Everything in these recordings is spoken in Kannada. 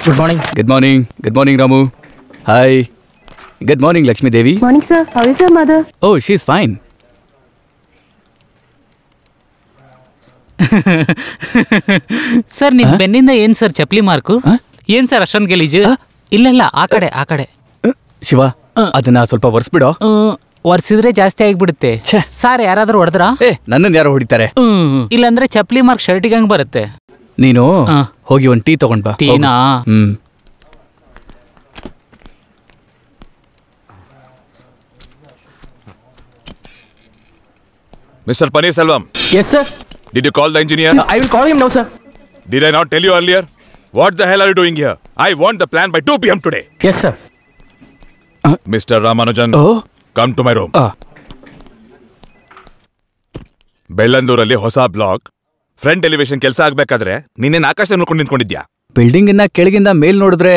Good morning. Good morning. Good morning, Ramu. Hi. Good morning, Lakshmi Devi. Morning, sir. How is your mother? Oh, she's fine. Sir ನಿಮ್ ಬೆನ್ನಿಂದ ಏನ್ ಸರ್ ಚಪ್ಲಿ ಮಾರ್ಕು? ಏನ್ ಸರ್ ಅಷ್ಟೊಂದು ಗಲೀಜು? ಇಲ್ಲ ಆ ಕಡೆ ಶಿವ, ಅದನ್ನ ಸ್ವಲ್ಪ ಒರೆಸ್ಬಿಡೋ. ಒರ್ಸಿದ್ರೆ ಜಾಸ್ತಿ ಆಗಿಬಿಡುತ್ತೆ. ಸರ್ ಯಾರಾದ್ರೂ ಹೊಡೆದ್ರ? ನನ್ನನ್ನು ಯಾರೋ ಹೊಡಿತಾರೆ. ಇಲ್ಲಾಂದ್ರೆ ಚಪ್ಲಿ ಮಾರ್ಕ್ ಶರ್ಟಿಗೆ ಹಂಗ್ ಬರುತ್ತೆ. ನೀನು ಹೋಗಿ ಒಂದು ಟೀ ತಗೊಂಡ್ ಬಾ. Tina? Mr. Paneerselvam. Yes, sir. Did you call the engineer? I will call him now, sir. Did I not tell you earlier? What the hell are you doing here? I want the plan by 2 p.m. today. Yes, sir. Mr. Ramanujan, come to my room. ಬೆಳ್ಳಂದೂರಲ್ಲಿ ಹೊಸ ಬ್ಲಾಕ್ ಫ್ರಂಟ್ ಎಲಿವೇಶನ್ ಕೆಲಸ ಆಗ್ಬೇಕಾದ್ರೆ ನೀನೇನ್ ಆಕಾಶ ನೋಡ್ಕೊಂಡು ನಿಂತ್ಕೊಂಡಿದ್ಯಾ? ಬಿಲ್ಡಿಂಗ್ ಇನ್ನ ಕೆಳಗಿಂದ ಮೇಲ್ ನೋಡಿದ್ರೆ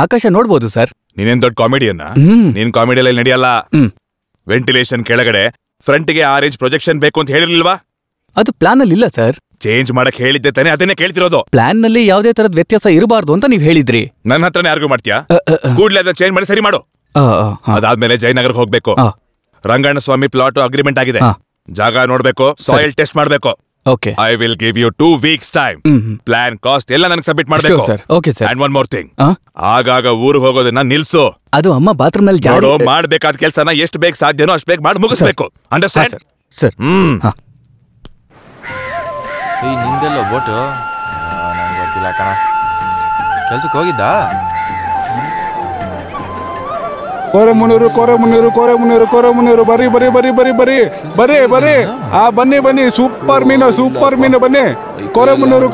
ಆಕಾಶ ನೋಡ್ಬೋದು ಸರ್. ನೀನೇನ್ ದೊಡ್ಡ ಕಾಮಿಡಿಯನ್ನ? ನೀನ್ ಕಾಮಿಡಿಯಲ್ಲಿ ನಡೆಯಲ್ಲ. ವೆಂಟಿಲೇಷನ್ ಕೆಳಗಡೆ ಫ್ರಂಟ್ಗೆ 6 ಇಂಚ್ ಪ್ರೊಜೆಕ್ಷನ್ ಬೇಕು ಅಂತ ಹೇಳಿರ್ಲಿಲ್ವಾ? ಅದು ಪ್ಲಾನ್ ಅಲ್ಲಿ ಇಲ್ಲ ಸರ್. ಚೇಂಜ್ ಮಾಡಕ್ ಹೇಳಿದ್ದೆ ತಾನೆ, ಅದನ್ನೇ ಕೇಳ್ತಿರೋದು. ಪ್ಲಾನ್ ನಲ್ಲಿ ಯಾವುದೇ ತರದ ವ್ಯತ್ಯಾಸ ಇರಬಾರ್ದು ಅಂತ ನೀವ್ ಹೇಳಿದ್ರಿ. ನನ್ನ ಹತ್ರನೇ ಆರ್ಗ್ಯೂ ಮಾಡ್ತೀಯಾ? ಕೂಡ್ಲೆ ಅದನ್ನ ಚೇಂಜ್ ಮಾಡಿ ಸರಿ ಮಾಡು. ಅದಾದ್ಮೇಲೆ ಜಯನಗರ್ಗೆ ಹೋಗ್ಬೇಕು. ರಂಗಣ್ಣ ಸ್ವಾಮಿ ಪ್ಲಾಟ್ ಅಗ್ರಿಮೆಂಟ್ ಆಗಿದೆ. ಜಾಗ ನೋಡ್ಬೇಕು, ಸಾಯಿಲ್ ಟೆಸ್ಟ್ ಮಾಡ್ಬೇಕು. Okay, I will give you 2 weeks time. Plan cost ಎಲ್ಲ ನನಗೆ ಸಬ್ಮಿಟ್ ಮಾಡ್ಬೇಕು. Okay sir. And one more thing, ಆಗಾಗ ಊರಿಗೆ ಹೋಗೋದನ್ನ ನಿಲ್ಸು. ಅದು ಅಮ್ಮ ಬಾತ್ರೂಮ್ ನಲ್ಲಿ ನೋಡು, ಮಾಡ್ಬೇಕಾದ ಕೆಲಸನ ಎಷ್ಟು ಬೇಗ ಸಾಧ್ಯನೋ ಅಷ್ಟು ಬೇಗ ಮಾಡಿ ಮುಗಿಸ್ಬೇಕು. Understand sir? ನಿಂದೆಲ್ಲ ಬೋಟು ನಂಗೆ ಗೊತ್ತಿಲ್ಲ ಕಣ. ಕೆಲ್ಸಕ್ಕೆ ಹೋಗಿದ್ದ? ಕೋರೆ ಮುನ್ನೂರು ಬರ್ರಿ ಬನ್ನಿ. ಸೂಪರ್ ಮೀನು ಬನ್ನಿ. ಕೋರೆ ಮುನ್ನೂರು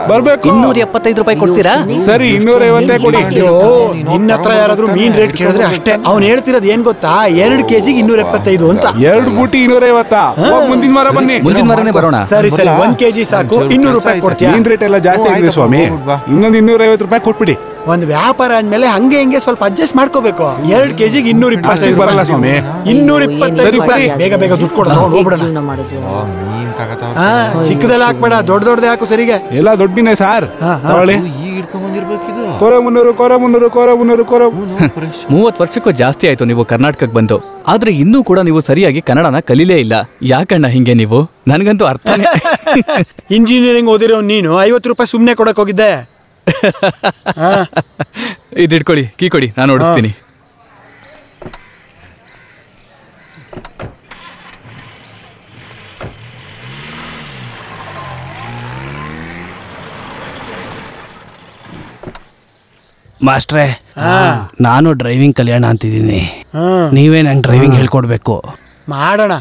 ಬರ್ಬೇಕು. 275 ರೂಪಾಯಿ ಕೊಡ್ತೀರಾ? ಸರಿ, 250 ಕೊಡಿ. ನಿನ್ನ ಹತ್ರ ಯಾರಾದ್ರೂ ಮೀನ್ ರೇಟ್ ಕೇಳಿದ್ರೆ ಅಷ್ಟೇ. ಅವ್ನು ಹೇಳ್ತಿರೋದು ಏನ್ ಗೊತ್ತಾ, 2 kg 275 ಅಂತ. 2 ಬೂಟಿ 250. ಮುಂದಿನ ವಾರ ಬನ್ನಿ. ಮುಂದಿನ ವಾರನೇ ಬರೋಣ. ಸರಿ 1 kg ಸಾಕು. 200 ರೂಪಾಯಿ ಕೊಡ್ತೀಯ? ಮೀನ್ ರೇಟ್ ಎಲ್ಲ ಜಾಸ್ತಿ ಆಗಿದೆ ಸ್ವಾಮಿ. ಇನ್ನೊಂದು 250 ರೂಪಾಯಿ ಕೊಟ್ಬಿಡಿ. ಒಂದ್ ವ್ಯಾಪಾರ ಅಂದ್ಮೇಲೆ ಹಂಗೆ ಸ್ವಲ್ಪ ಅಡ್ಜಸ್ಟ್ ಮಾಡ್ಕೋಬೇಕು. 2 kg 225 ಬರಲ್ಲ ಸ್ವಾಮಿ. 225 ರೂಪಾಯಿ. ಬೇಗ ದುಡ್ಡು ಕೊಡ, ಹೋಗ್ಬಿಡೋಣ. ಚಿಕ್ಕದೆಲ್ಲ ಹಾಕ್ಬೇಡ, ದೊಡ್ಡದೇ ಹಾಕು. ಸರಿಗೆ ಎಲ್ಲ ದೊಡ್ಡ ಮೀನೇ ಸಾರ್. ಕೋರೆ ಮುನ್ನೂರು 30 ವರ್ಷಕ್ಕೂ ಜಾಸ್ತಿ ಆಯ್ತು ನೀವು ಕರ್ನಾಟಕಕ್ಕೆ ಬಂದು. ಆದ್ರೆ ಇನ್ನೂ ಕೂಡ ನೀವು ಸರಿಯಾಗಿ ಕನ್ನಡನ ಕಲೀಲೇ ಇಲ್ಲ. ಯಾಕಣ್ಣ ಹಿಂಗೆ ನೀವು? ನನ್ಗಂತೂ ಅರ್ಥನೇ. ಇಂಜಿನಿಯರಿಂಗ್ ಓದಿರೋ ನೀನು 50 ರೂಪಾಯಿ ಸುಮ್ನೆ ಕೊಡಕ್ ಹೋಗಿದ್ದೆ. ಇದಿಟ್ಕೊಳ್ಳಿ, ಕೀ ಕೊಡಿ, ನಾನು ಓಡಿಸ್ತೀನಿ. ಮಾಸ್ಟ್ರೇ, ನಾನು ಡ್ರೈವಿಂಗ್ ಕಲಿಯೋಣ ಅಂತಿದ್ದೀನಿ. ನೀವೇ ನಂಗೆ ಡ್ರೈವಿಂಗ್ ಹೇಳ್ಕೊಡ್ಬೇಕು. ಮಾಡೋಣ.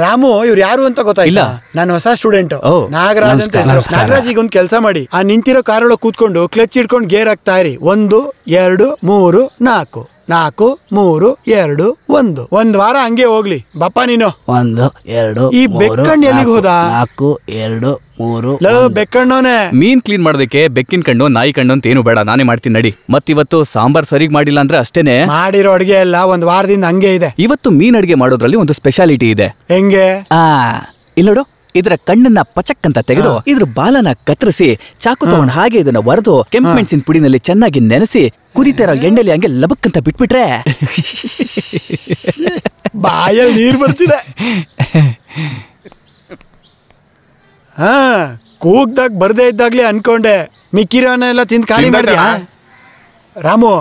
ರಾಮು ಇವ್ರು ಯಾರು ಅಂತ ಗೊತ್ತಾಗಿಲ್ಲ. ನಾನು ಹೊಸ ಸ್ಟೂಡೆಂಟ್, ನಾಗರಾಜ್ ಅಂತ ಹೆಸರು. ನಾಗರಾಜ್ ಈಗ ಒಂದು ಕೆಲಸ ಮಾಡಿ, ಆ ನಿಂತಿರೋ ಕಾರೊಳಗೆ ಕೂತ್ಕೊಂಡು ಕ್ಲಚ್ ಹಿಡ್ಕೊಂಡು ಗೇರ್ ಹಾಕ್ತಾ ಇರಿ. 1 2 3 4 4 3 2 1. ಒಂದ್ ವಾರ ಹಂಗೆ ಹೋಗ್ಲಿ. ಬಪ್ಪ ನೀನು 1 2 ಈ ಬೆಕ್ಕಣ್ಣ ಎಲ್ಲಿಗೆ ಹೋದ? 4 2 3. ಬೆಕ್ಕಣ್ಣವನೇ. ಮೀನ್ ಕ್ಲೀನ್ ಮಾಡೋದಕ್ಕೆ ಬೆಕ್ಕಿನ ಕಣ್ಣು ನಾಯಿ ಕಣ್ಣು ಅಂತ ಏನು ಬೇಡ, ನಾನೇ ಮಾಡ್ತೀನಿ ನಡಿ. ಮತ್ತಿವತ್ತು ಸಾಂಬಾರ್ ಸರಿಗ್ ಮಾಡಿಲ್ಲ ಅಂದ್ರೆ ಅಷ್ಟೇನೆ. ಮಾಡಿರೋ ಅಡ್ಗೆ ಎಲ್ಲ ಒಂದ್ ವಾರದಿಂದ ಹಂಗೆ ಇದೆ. ಇವತ್ತು ಮೀನ್ ಅಡ್ಗೆ ಮಾಡೋದ್ರಲ್ಲಿ ಒಂದು ಸ್ಪೆಷಾಲಿಟಿ ಇದೆ. ಹೆಂಗೆ? ಇಲ್ಲೋಡು, ಇದರ ಕಣ್ಣನ್ನ ಪಚಕ್ ಅಂತ ತೆಗೆದು ಇದ್ರ ಬಾಲನ ಕತ್ತರಿಸಿ ಚಾಕು ತಗೊಂಡು ಹಾಗೆ ಇದನ್ನ ಒರೆದು ಕೆಂಪು ಮೆಣಸಿನ ಪುಡಿನಲ್ಲಿ ಚೆನ್ನಾಗಿ ನೆನೆಸಿ ಕುದಿತಾರ ಎಣ್ಣೆಲಿ ಹಂಗೆ ಲಬಕ್ ಅಂತ ಬಿಟ್ಬಿಟ್ರೆ ಬಾಯಲ್ಲಿ ನೀರು ಬರ್ತಿದೆ. ಕೂಗ್ದಾಗ ಬರ್ದೇ ಇದ್ದಾಗ್ಲೇ ಅನ್ಕೊಂಡೆ ಮಿಕ್ಕಿರೋನ ಎಲ್ಲ ತಿಂದು ಖಾಲಿ ಮಾಡಿದ್ಯಾ? ರಾಮು,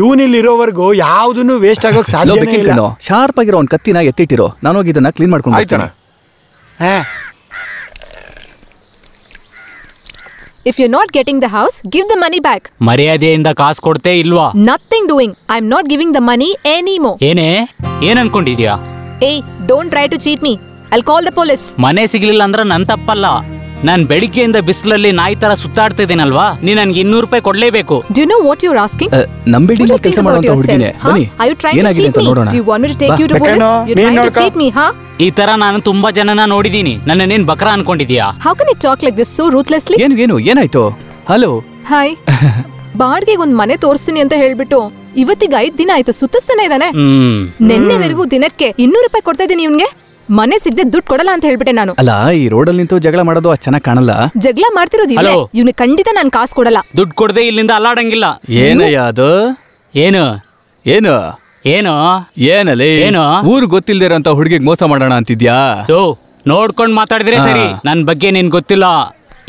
ಇವನಿಲ್ಲಿರೋವರೆಗೂ ಯಾವ್ದನ್ನು ವೇಸ್ಟ್ ಆಗೋಕ್ ಸಾಧ್ಯ ಇಲ್ಲ. ಶಾರ್ಪ್ ಆಗಿರೋ ಒಂದ್ ಕತ್ತಿನ ಎತ್ತಿಟ್ಟಿರೋ, ನಾನು ಹೋಗಿ ಇದನ್ನ ಕ್ಲೀನ್ ಮಾಡ್ಕೊಂಡು ಹೋಗ್ತೇನೆ. If you're not getting the house, give the money back. ಮರ್ಯಾದೆಯಿಂದ ಕಾಸು ಕೊಡ್ತೇ ಇಲ್ವಾ? Nothing doing. I'm not giving the money anymore. ಏನ್ ಅನ್ಕೊಂಡಿದ್ಯಾ? Hey, don't try to cheat me. I'll call the police. ಮನೆ ಸಿಗ್ಲಿಲ್ಲ ಅಂದ್ರೆ ನನ್ ತಪ್ಪಲ್ಲ. ನಾನ್ ಬೆಳಿಗ್ಗೆಯಿಂದ ಬಿಸಿಲಲ್ಲಿ ನಾಯಿ ತರ ಸುತ್ತಾಡ್ತಿದ್ದೀನಲ್ವಾ, ನೀ ನನ್ಗೆ 200 ರೂಪಾಯಿ ಕೊಡ್ಲೇಬೇಕು. Do you know what you're asking? ನಮ್ ಬಿಲ್ಡಿಂಗ್ ಅಲ್ಲಿ ಕೆಲಸ ಮಾಡುವಂತ ಹುಡುಗಿನೇ. ಬನ್ನಿ, ಏನಾಗಿದೆ ಅಂತ ನೋಡೋಣ. Do you want me to take you to police? You're trying to cheat me, huh? ಈ ತರ ನಾನು ತುಂಬಾ ಜನನ ನೋಡಿದೀನಿ. ನನ್ನೇನ್ ಬಕ್ರಾ ಅನ್ಕೊಂಡಿದ್ಯಾ? How can you talk like this so ruthlessly? ಏನಾಯ್ತು? Hello, hi. ಬಾಡ್ಗೆಗೆ ಒಂದ್ ಮನೆ ತೋರಿಸ್ತೀನಿ ಅಂತ ಹೇಳ್ಬಿಟ್ಟು ಇವತ್ತಿಗೆ 5 ದಿನ ಆಯ್ತು ಸುತ್ತಿಸ್ತಾನೆ ಇದ್ದಾನೆ. ನೆನ್ನೆವರೆಗೂ ದಿನಕ್ಕೆ 200 ರೂಪಾಯಿ ಕೊಡ್ತಾ ಇದೀನಿ ಇವ್ನ್ಗೆ. ಮನೆ ಸಿಗದೆ ದುಡ್ಡು ಕೊಡಲ್ಲ ಅಂತ ಹೇಳ್ಬಿಟ್ಟೆ ನಾನು. ಅಲ್ಲ ಈ ರೋಡಲ್ಲಿ ನಿಂತು ಜಗಳ ಮಾಡೋದು ಅಷ್ಟು ಚೆನ್ನಾಗಿ ಕಾಣಲ್ಲ. ಜಗಳ ಮಾಡ್ತಿರೋದು ಇವ್ನಿಗೆ ಖಂಡಿತ ನಾನು ಕಾಸು ಕೊಡಲ್ಲ. ದುಡ್ಡು ಕೊಡದೆ ಇಲ್ಲಿಂದ ಅಲ್ಲಾಡಂಗಿಲ್ಲ. ಏನಯ್ಯ ಅದು? ಏನು ಏನು ಏನು ಏನಲ್ಲಿ ಏನು ಊರು ಗೊತ್ತಿಲ್ದಿರಂತ ಹುಡುಗಿಗೆ ಮೋಸ ಮಾಡೋಣ ಅಂತಿದ್ಯಾ? ನೋಡ್ಕೊಂಡ್ ಮಾತಾಡಿದ್ರೆ ಸರಿ. ನನ್ ಬಗ್ಗೆ ನಿನ್ ಗೊತ್ತಿಲ್ಲ.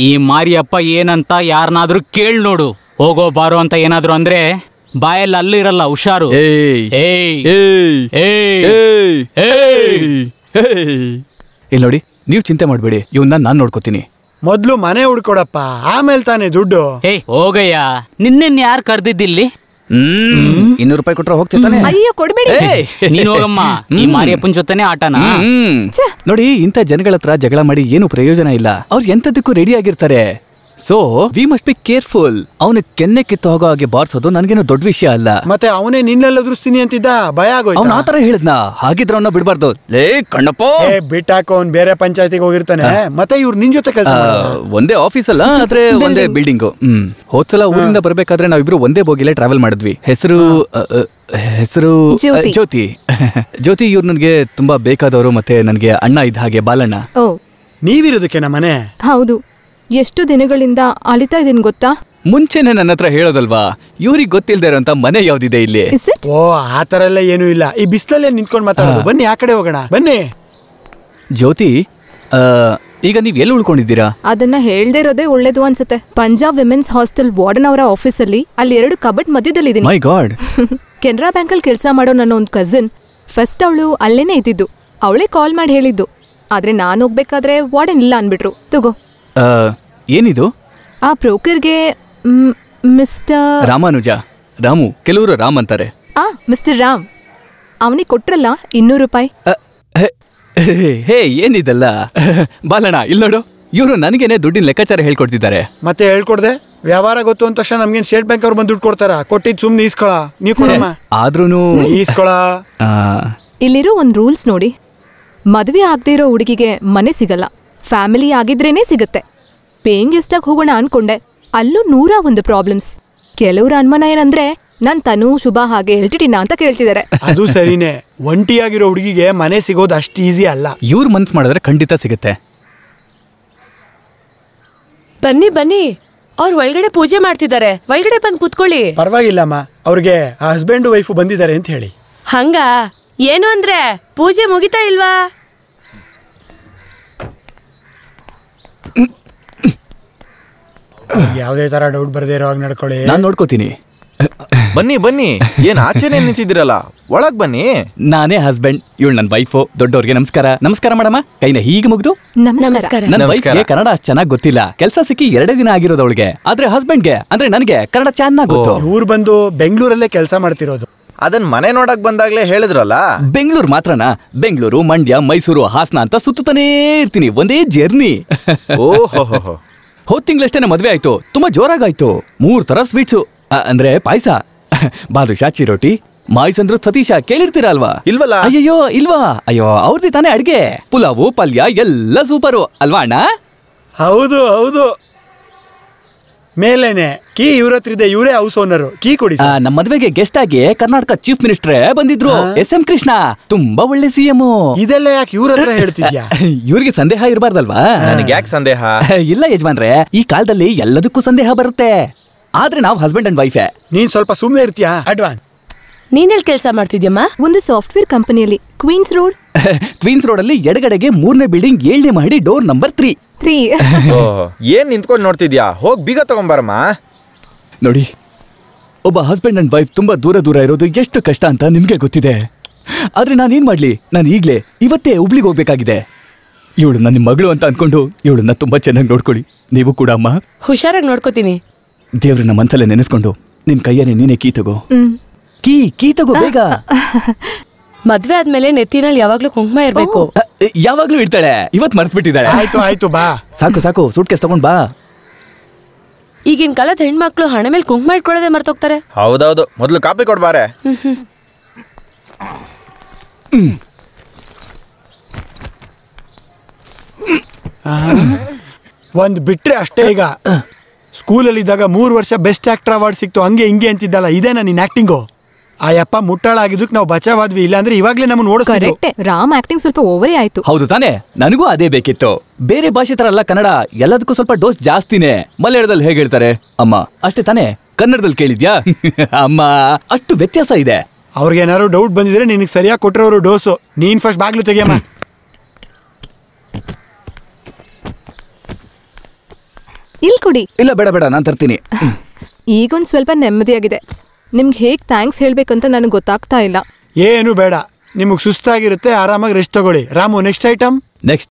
ಈ ಮಾರಿಯಪ್ಪ ಏನಂತ ಯಾರನ್ನಾದ್ರೂ ಕೇಳ್ ನೋಡು. ಹೋಗೋ ಬಾರೋ ಅಂತ ಏನಾದ್ರು ಅಂದ್ರೆ ಬಾಯಲ್ಲಿ ಅಲ್ಲಿರಲ್ಲ, ಹುಷಾರು. ಇಲ್ಲಿ ನೋಡಿ, ನೀವ್ ಚಿಂತೆ ಮಾಡ್ಬೇಡಿ, ಇವನ್ನ ನಾನ್ ನೋಡ್ಕೋತೀನಿ. ಮೊದ್ಲು ಮನೆ ಹುಡ್ಕೊಡಪ್ಪ, ಆಮೇಲೆ ತಾನೇ ದುಡ್ಡು. ಹೋಗಯ್ಯ, ನಿನ್ನೆನ್ ಯಾರು ಕರ್ದಿದ್ದಿಲ್ಲಿ? 200 ರೂಪಾಯಿ ಕೊಟ್ರೆ ಹೋಗ್ತಿರ್ತಾನೆ. ಅಯ್ಯೋ ಕೊಡ್ಬೇಡಿ. ನೀನ್ ಹೋಗಮ್ಮ, ಈ ಮಾರಿಯಪ್ಪನ ಜೊತೆನೆ ಆಟನ. ನೋಡಿ, ಇಂಥ ಜನಗಳ ಹತ್ರ ಜಗಳ ಮಾಡಿ ಏನು ಪ್ರಯೋಜನ ಇಲ್ಲ. ಅವ್ರು ಎಂತದಕ್ಕೂ ರೆಡಿ ಆಗಿರ್ತಾರೆ. So we must be careful. ಅವನು ಕೆನ್ನೆ ಕಿತ್ತು ಹೋಗೋ ಹಾಗೆ ಬಾರ್ಸೋದು ನನ್ಗೇನು ದೊಡ್ಡ ವಿಷಯ ಅಲ್ಲ. ಮತ್ತೆ ಅವನೇ ನಿನ್ನೆಲ್ಲ ದುರ್ಸ್ತೀನಿ ಅಂತಿದ್ದ, ಭಯ ಆಗೋಯ್ತು. ಅವ್ನು ಆತರ ಹೇಳಿದ್ನ, ಹಾಗಿದ್ರೆ ಅವನ್ನ ಬಿಡ್ಬಾರ್ದು. ಲೇ ಕಣ್ಣಪ್ಪ, ಬಿಟ್ಟಾಕೋ, ಅವ್ನು ಬೇರೆ ಪಂಚಾಯತಿಗೆ ಹೋಗಿರ್ತಾನೆ. ಮತ್ತೆ ಇವ್ರು ನಿನ್ ಜೊತೆ ಕೆಲಸ ಒಂದೇ ಆಫೀಸ್ ಅಲ್ಲ, ಆದ್ರೆ ಒಂದೇ ಬಿಲ್ಡಿಂಗು. ಹೋದ್ಸಲ ಊರಿಂದ ಬರ್ಬೇಕಾದ್ರೆ ನಾವಿಬ್ರು ಒಂದೇ ಬೋಗಿಲೆ ಟ್ರಾವೆಲ್ ಮಾಡಿದ್ವಿ. ಹೆಸರು ಜ್ಯೋತಿ. ಜ್ಯೋತಿ ಇವ್ರು ನನ್ಗೆ ತುಂಬಾ ಬೇಕಾದವರು, ಮತ್ತೆ ನನ್ಗೆ ಅಣ್ಣ ಇದ್ದ ಹಾಗೆ, ಬಾಲಣ್ಣ. ನೀವಿರೋದಕ್ಕೆ ನಮ್ಮನೆ? ಹೌದು. ಎಷ್ಟು ದಿನಗಳಿಂದ ಅಲಿತಾ ಇದೀನಿ ಗೊತ್ತಾ? ಮುಂಚೆನೆ ನನ್ನ ಹತ್ರ ಹೇಳೋದಲ್ವಾ, ಇವ್ರಿಗೆ ಗೊತ್ತಿಲ್ದೇ ಇರೋಂತ ಮನೆ ಯಾವ್ದಿದೆ ಇಲ್ಲಿ? ಓ, ಆ ತರ ಎಲ್ಲ ಏನೂ ಇಲ್ಲ. ಈ ಬಿಸಿಲಲ್ಲೇ ನಿಂತ್ಕೊಂಡ್ ಮಾತಾಡೋದು. ಬನ್ನಿ ಆ ಕಡೆ ಹೋಗೋಣ, ಬನ್ನಿ. ಜ್ಯೋತಿ, ಈಗ ನೀವ್ ಎಲ್ಲಿ ಉಳ್ಕೊಂಡಿದ್ದೀರಾ? ಅದನ್ನ ಹೇಳ್ದೇ ಇರೋದೇ ಒಳ್ಳೇದು ಅನ್ಸುತ್ತೆ. ಪಂಜಾಬ್ ವಿಮೆನ್ಸ್ ಹಾಸ್ಟೆಲ್ ವಾರ್ಡನ್ ಅವರ ಆಫೀಸಲ್ಲಿ ಅಲ್ಲಿ 2 ಕಬಡ್ ಮಧ್ಯದಲ್ಲಿ ಇದೀನಿ. ಮೈ ಗಾಡ್. ಕೆನರಾ ಬ್ಯಾಂಕಲ್ಲಿ ಕೆಲಸ ಮಾಡೋ ನನ್ನ ಒಂದು ಕಸಿನ್, ಫಸ್ಟ್ ಅವಳು ಅಲ್ಲೇನೆ ಇದ್ದಿದ್ದು. ಅವಳೇ ಕಾಲ್ ಮಾಡಿ ಹೇಳಿದ್ದು. ಆದ್ರೆ ನಾನು ಹೋಗ್ಬೇಕಾದ್ರೆ ವಾರ್ಡನ್ ಇಲ್ಲ ಅನ್ಬಿಟ್ರು. ತಗೋ. ಏನಿದು? ಆ ಬ್ರೋಕರ್ಗೆ ಮಿಸ್ಟರ್ ರಾಮಾನುಜ. ರಾಮು, ಕೆಲವರು ರಾಮ್ ಅಂತಾರೆ. ಮಿಸ್ಟರ್ ರಾಮ್. ಅವನಿಗೆ ಕೊಟ್ರಲ್ಲ 200 ರೂಪಾಯಿ. ಹೇ, ಏನಿದಲ್ಲ ಬಾಲಣ್ಣ, ಇಲ್ಲಿ ನೋಡು, ಇವರು ನನಗೇನೆ ದುಡ್ಡಿನ ಲೆಕ್ಕಾಚಾರ ಹೇಳ್ಕೊಡ್ತಿದ್ದಾರೆ. ಮತ್ತೆ ಹೇಳ್ಕೊಡ್ದೆ? ವ್ಯವಹಾರ ಗೊತ್ತು ಅಂದ ತಕ್ಷಣ ನಮ್ಗೇನ್ ಸ್ಟೇಟ್ ಬ್ಯಾಂಕ್ ಅವ್ರು ಬಂದು ದುಡ್ಡು ಕೊಡ್ತಾರ? ಕೊಟ್ಟಿದ್ ಸುಮ್ನೆ ಈಸ್ಕೊಳ. ನೀವ್ ಕೊಡಮ್ಮ. ಆದ್ರೂನು ಈಸ್ಕೊಳ. ಇಲ್ಲಿರೋ ಒಂದ್ ರೂಲ್ಸ್ ನೋಡಿ. ಮದ್ವೆ ಆಗದೆ ಇರೋ ಹುಡುಗಿಗೆ ಮನೆ ಸಿಗಲ್ಲ, ಫ್ಯಾಮಿಲಿ ಆಗಿದ್ರೇನೆ ಸಿಗುತ್ತೆ. ಪೇಯಿಂಗ್ ಗೆಸ್ಟಾಗಿ ಹೋಗೋಣ ಅನ್ಕೊಂಡೆ, ಅಲ್ಲೂ 101 ಪ್ರಾಬ್ಲಮ್ಸ್. ಕೆಲವ್ರ ಅನುಮಾನ ಏನಂದ್ರೆ ನಾನ್ ತನು ಶುಭ ಹಾಗೆ ಹೇಳ್ತಿಟ್ಟಿನ ಅಂತ ಕೇಳ್ತಿದ್ದಾರೆ. ಅದು ಸರಿನೇ, ಒಂಟಿಯಾಗಿರೋ ಹುಡುಗಿಗೆ ಮನೆ ಸಿಗೋದು ಅಷ್ಟು ಈಸಿ ಅಲ್ಲ. ಇವ್ರ ಮನ್ಸ್ ಮಾಡಿದ್ರೆ ಖಂಡಿತ ಸಿಗುತ್ತೆ. ಬನ್ನಿ ಬನ್ನಿ, ಅವ್ರು ಒಳಗಡೆ ಪೂಜೆ ಮಾಡ್ತಿದ್ದಾರೆ, ಒಳಗಡೆ ಬಂದು ಕೂತ್ಕೊಳ್ಳಿ. ಪರವಾಗಿಲ್ಲಮ್ಮ, ಅವ್ರಿಗೆ ಹಸ್ಬೆಂಡ್ ವೈಫ್ ಬಂದಿದ್ದಾರೆ ಅಂತ ಹೇಳಿ. ಹಂಗ ಏನು ಅಂದ್ರೆ ಪೂಜೆ ಮುಗಿತಾ ಇಲ್ವಾ? ಯಾವ್ದೇ ತರ ಡೌಟ್ ಬರ್ದೇ ಇರೋ ಹಾಗೆ ನಡ್ಕೊಳ್ಳಿ. ನಾನ್ ನೋಡ್ಕೋತೀನಿ. ಬನ್ನಿ ಬನ್ನಿ, ಏನ್ ಆಚೆನೆ ನಿಂತಿದ್ದೀರಲ್ಲ, ಒಳಗ್ ಬನ್ನಿ. ನಾನೇ ಹಸ್ಬೆಂಡ್, ಇವಳು ನನ್ನ ವೈಫು. ದೊಡ್ಡವ್ರಿಗೆ ನಮಸ್ಕಾರ. ನಮಸ್ಕಾರ ಮಾಡಮ್ಮ. ಕೈನ ಹೀಗೆ ಮುಗ್ದು. ನಮಸ್ಕಾರ. ನನ್ನ ವೈಫ್ಗೆ ಕನ್ನಡ ಅಷ್ಟು ಚೆನ್ನಾಗಿ ಗೊತ್ತಿಲ್ಲ. ಕೆಲಸ ಸಿಕ್ಕಿ 2 ದಿನ ಆಗಿರೋದು ಅವಳಿಗೆ. ಆದ್ರೆ ಹಸ್ಬೆಂಡ್ಗೆ ಅಂದ್ರೆ ನನಗೆ ಕನ್ನಡ ಚೆನ್ನಾಗಿ ಗೊತ್ತು. ಇವ್ರು ಬಂದು ಬೆಂಗಳೂರಲ್ಲೇ ಕೆಲಸ ಮಾಡ್ತಿರೋದು. ಅದನ್ ಮನೆ ನೋಡಕ್ ಬಂದಾಗ್ಲೇ ಹೇಳಿದ್ರಲ್ಲ. ಬೆಂಗಳೂರು ಮಾತ್ರನಾ? ಬೆಂಗಳೂರು, ಮಂಡ್ಯ, ಮೈಸೂರು, ಹಾಸನ ಅಂತ ಸುತ್ತಾನೇ ಇರ್ತೀನಿ. ಒಂದೇ ಜರ್ನಿ. ಓಹೋ, ಹೋದ್ ತಿಂಗಳಷ್ಟೇ ಮದ್ವೆ ಆಯ್ತು. ತುಂಬಾ ಜೋರಾಗಾಯ್ತು. 3 ತರ ಸ್ವೀಟ್ಸು, ಅಂದ್ರೆ ಪಾಯಸ, ಬಾದುಷಾ, ಚಿರೋಟಿ, ಮಾಯಿಸಂದ್ರು ಸತೀಶ. ಕೇಳಿರ್ತೀರ ಅಲ್ವಾ? ಇಲ್ವಲ್ಲ. ಅಯ್ಯೋ ಇಲ್ವಾ? ಅಯ್ಯೋ, ಅವ್ರದ್ದು ತಾನೇ ಅಡ್ಗೆ. ಪುಲಾವು, ಪಲ್ಯ ಎಲ್ಲ ಸೂಪರು ಅಲ್ವಾ ಅಣ್ಣ? ಹೌದು ಹೌದು. ಮೇಲೇನೆ ಕೀ ಇವ್ರ ಹತ್ರ ಇದೆ, ಇವರೇ ಹೌಸ್ ಓನರ್. ಕೀ ಕೊಡಿ. ನಮ್ಮ ಮದ್ವೆಗೆ ಗೆಸ್ಟ್ ಆಗಿ ಕರ್ನಾಟಕ ಚೀಫ್ ಮಿನಿಸ್ಟರ್ ಬಂದಿದ್ರು. SM ಕೃಷ್ಣ. ತುಂಬಾ ಒಳ್ಳೆ CM. ಇದೆಲ್ಲ ಯಾಕೆ ಇವ್ರ ಹತ್ರ ಹೇಳ್ತಿದ್ಯಾ? ಇವ್ರಿಗೆ ಸಂದೇಹ ಇರಬಾರ್ದಲ್ವಾ? ನನಗೆ ಯಾಕೆ ಸಂದೇಹ? ಇಲ್ಲ ಯಜಮಾನ್ರೆ, ಈ ಕಾಲದಲ್ಲಿ ಎಲ್ಲದಕ್ಕೂ ಸಂದೇಹ ಬರುತ್ತೆ. ಆದ್ರೆ ನಾವು ಹಸ್ಬೆಂಡ್ ಅಂಡ್ ವೈಫೇ. ನೀನ್ ಸ್ವಲ್ಪ ಸುಮ್ಮನೆ ಇರ್ತೀಯಾ? ಅಡ್ವಾನ್ಸ್. ನೀನೆಲ್ಲಿ ಕೆಲಸ ಮಾಡ್ತಿದ್ಯಮ್ಮ? ಒಂದು ಸಾಫ್ಟ್ವೇರ್ ಕಂಪನಿಯಲ್ಲಿ, ಕ್ವೀನ್ಸ್ ರೋಡ್. ಕ್ವೀನ್ಸ್ ರೋಡ್ ಅಲ್ಲಿ ಎಡಗಡೆಗೆ 3ನೇ ಬಿಲ್ಡಿಂಗ್ 7ನೇ ಮಹಡಿ, ಡೋರ್ ನಂಬರ್ 3. ಏನ್ ನಿಂತ್ಕೊಂಡು ನೋಡ್ತಿದ್ಯಾ? ಹೋಗ್ ಬೀಗ ತಗೊಂಬಾರಮ್ಮ. ನೋಡಿ, ಒಬ್ಬ ಹಸ್ಬೆಂಡ್ ಅಂಡ್ ವೈಫ್ ತುಂಬಾ ದೂರ ಇರೋದು ಎಷ್ಟು ಕಷ್ಟ ಅಂತ ನಿಮ್ಗೆ ಗೊತ್ತಿದೆ. ಆದ್ರೆ ನಾನೇನ್ ಮಾಡ್ಲಿ? ನಾನು ಈಗ್ಲೇ ಇವತ್ತೇ ಹುಬ್ಳಿಗೆ ಹೋಗ್ಬೇಕಾಗಿದೆ. ಇವಳು ನನ್ನ ಮಗಳು ಅಂತ ಅನ್ಕೊಂಡು ಇವಳನ್ನ ತುಂಬಾ ಚೆನ್ನಾಗಿ ನೋಡ್ಕೊಳ್ಳಿ. ನೀವು ಕೂಡ ಅಮ್ಮ. ಹುಷಾರಾಗಿ ನೋಡ್ಕೋತೀನಿ. ದೇವ್ರನ್ನ ಮನ್ಸಲ್ಲೇ ನೆನೆಸ್ಕೊಂಡು ನಿನ್ ಕೈಯನ್ನೇ ನೀನೇ ಕೀ ತಗೋ. ಕೀ ತಗೋ ಬೇಗ. ಮದ್ವೆ ಆದ್ಮೇಲೆ ನೆತ್ತಿನಲ್ಲಿ ಯಾವಾಗ್ಲೂ ಕುಂಕುಮ ಇರ್ಬೇಕು. ಯಾವಾಗ್ಲೂ ಇಡ್ತಾಳೆ. ಇವತ್ ಮರ್ತ್ಬಿಟ್ಟಿದ್ದಾಳೆ. ಆಯ್ತು ಬಾ. ಸಾಕು ಸೂಟ್ಕೇಸ್ ತಗೊಂಡ್ ಬಾ. ಈಗಿನ ಕಾಲದ ಹೆಣ್ಮಕ್ಳು ಹಣೆ ಮೇಲೆ ಕುಂಕುಮ ಇಟ್ಕೊಳ್ಳೋದೇ ಮರ್ತೋಗ್ತಾರೆ. ಹೌದೌದು, ಮೊದ್ಲು ಕಾಪಿ ಕೊಡ್ಬಾರೆ. ಒಂದ್ ಬಿಟ್ರೆ ಅಷ್ಟೇ. ಈಗ ಸ್ಕೂಲಲ್ಲಿ ಇದ್ದಾಗ 3 ವರ್ಷ ಬೆಸ್ಟ್ ಆಕ್ಟರ್ ಅವಾರ್ಡ್ ಸಿಕ್ತು, ಹಂಗೆ ಹಿಂಗೆ ಅಂತಿದ್ದಲ್ಲ, ಇದೇನಾ ನಿನ್ ಆಕ್ಟಿಂಗು? ಆ ಯಪ್ಪ ಮುಟ್ಟಾಳಾಗಿದ್ದಕ್ಕೆ ನಾವು ಬಚಾವಾದ್ವಿ, ಇಲ್ಲ ಅಂದ್ರೆ ಇವಾಗ್ಲೇ ನಮ್ಮನ್ನ ಓಡಿಸ್ತಿದ್ರು. ಕರೆಕ್ಟ್, ರಾಮ್ ಆಕ್ಟಿಂಗ್ ಸ್ವಲ್ಪ ಓವರೇ ಆಯ್ತು. ಹೌದು ತಾನೇ, ನನಗೂ ಅದೇ ಬೇಕಿತ್ತು. ಬೇರೆ ಭಾಷೆ ತರ ಅಲ್ಲ ಕನ್ನಡ, ಎಲ್ಲದಕ್ಕೂ ಸ್ವಲ್ಪ ಡೋಸ್ ಜಾಸ್ತಿನೇ. ಮಲಯಾಳದಲ್ಲಿ ಹೇಗೆ ಹೇಳ್ತಾರೆ ಅಮ್ಮ ಅಷ್ಟೇ ತಾನೇ, ಕನ್ನಡದಲ್ಲಿ ಕೇಳಿದ್ಯಾ ಅಮ್ಮ, ಅಷ್ಟು ವ್ಯತ್ಯಾಸ ಇದೆ. ಅವ್ರಿಗೆ ಏನಾದ್ರು ಡೌಟ್ ಬಂದಿದ್ರೆ ನಿನಗೆ ಸರಿಯಾಗಿ ಕೊಟ್ಟರವರು ಡೋಸು. ನೀನ್ ಫಸ್ಟ್ ಬಾಗ್ಲು ತೆಗಿಯಮ್ಮ. ಇಲ್ಲಿ ಕೊಡಿ. ಇಲ್ಲ ಬೇಡ ಬೇಡ, ನಾನು ತರ್ತೀನಿ. ಈಗೊಂದು ಸ್ವಲ್ಪ ನೆಮ್ಮದಿಯಾಗಿದೆ. ನಿಮ್ಗೆ ಹೇಗೆ ಥ್ಯಾಂಕ್ಸ್ ಹೇಳ್ಬೇಕಂತ ನನಗೆ ಗೊತ್ತಾಗ್ತಾ ಇಲ್ಲ. ಏನು ಬೇಡ, ನಿಮಗೆ ಸುಸ್ತಾಗಿರುತ್ತೆ, ಆರಾಮಾಗಿ ರೆಸ್ಟ್ ತಗೊಳ್ಳಿ. Ramu, next item. ನೆಕ್ಸ್ಟ್